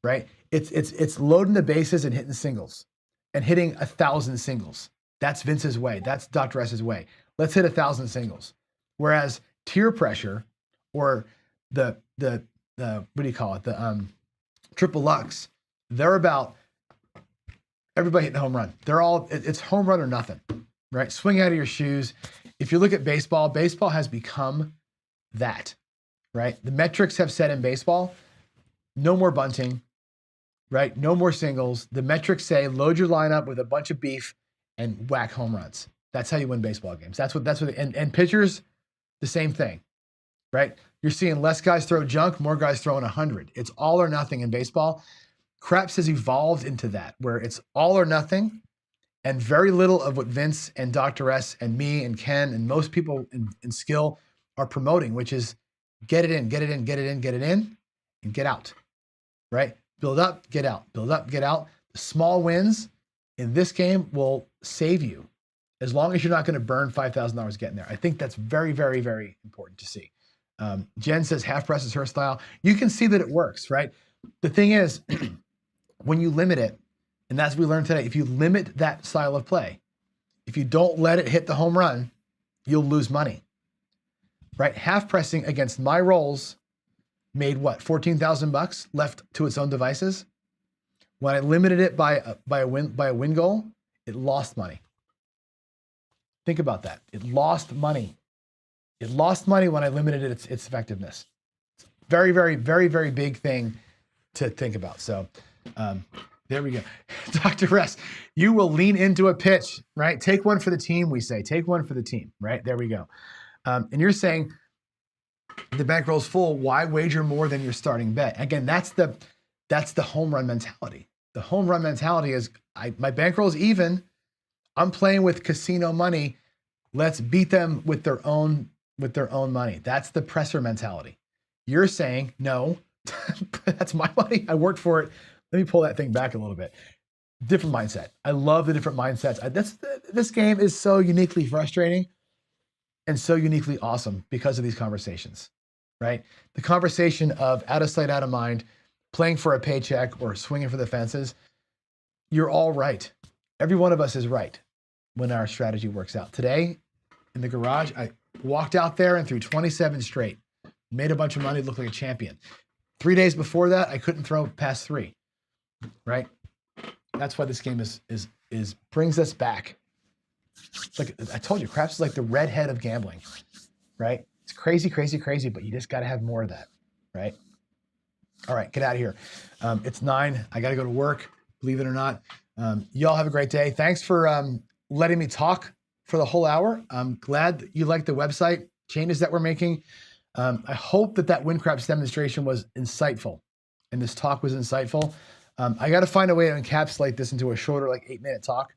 right? It's loading the bases and hitting singles and hitting 1,000 singles. That's Vince's way. That's Dr. S's way. Let's hit 1,000 singles. Whereas tier pressure or the what do you call it? The triple lux, they're about everybody hitting a home run. It's home run or nothing, right? Swing out of your shoes. If you look at baseball, baseball has become that, right? The metrics have said in baseball, no more bunting, right? No more singles. The metrics say load your lineup with a bunch of beef and whack home runs. That's how you win baseball games. And pitchers, the same thing, right? You're seeing less guys throw junk, more guys throwing 100. It's all or nothing in baseball. Craps has evolved into that, where it's all or nothing and very little of what Vince and Dr. S and me and Ken and most people in skill are promoting, which is get it in, get it in, get it in, get it in, and get out, right? Build up, get out, build up, get out. The small wins in this game will save you as long as you're not going to burn $5,000 getting there. I think that's very, very, very important to see. Jen says half press is her style. You can see that it works, right? The thing is, when you limit it, and that's what we learned today, if you limit that style of play, if you don't let it hit the home run, you'll lose money, right? Half pressing against my rolls made what, 14,000 bucks left to its own devices. When I limited it by a win goal, it lost money. Think about that. It lost money. It lost money when I limited its effectiveness. It's very, very, very, very big thing to think about. So there we go. Dr. S, you will lean into a pitch, right? Take one for the team, we say. Take one for the team, right? There we go. And you're saying the bankroll's full. Why wager more than your starting bet? Again, that's the home run mentality. The home run mentality is my bankroll's even. I'm playing with casino money. Let's beat them with their own money. That's the presser mentality. You're saying, no, that's my money. I worked for it. Let me pull that thing back a little bit. Different mindset. I love the different mindsets. This game is so uniquely frustrating and so uniquely awesome because of these conversations, right? The conversation of out of sight, out of mind, playing for a paycheck or swinging for the fences. You're all right. Every one of us is right when our strategy works out. Today in the garage, I walked out there and threw 27 straight, made a bunch of money, looked like a champion. 3 days before that, I couldn't throw past 3, right? That's why this game is brings us back. It's like I told you, craps is like the redhead of gambling, right? It's crazy, crazy, crazy, but you just got to have more of that, right? All right, get out of here. It's 9. I got to go to work, believe it or not. Y'all have a great day. Thanks for letting me talk for the whole hour. I'm glad that you liked the website changes that we're making. I hope that WinCraps demonstration was insightful and this talk was insightful. I got to find a way to encapsulate this into a shorter, like 8-minute talk,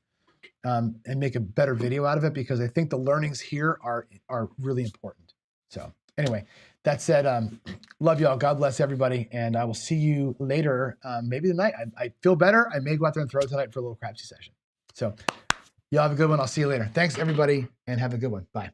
and make a better video out of it, because I think the learnings here are really important. So anyway, that said, love y'all. God bless everybody, and I will see you later. Maybe tonight. I feel better. I may go out there and throw tonight for a little crapsy session. So y'all have a good one. I'll see you later. Thanks everybody, and have a good one. Bye.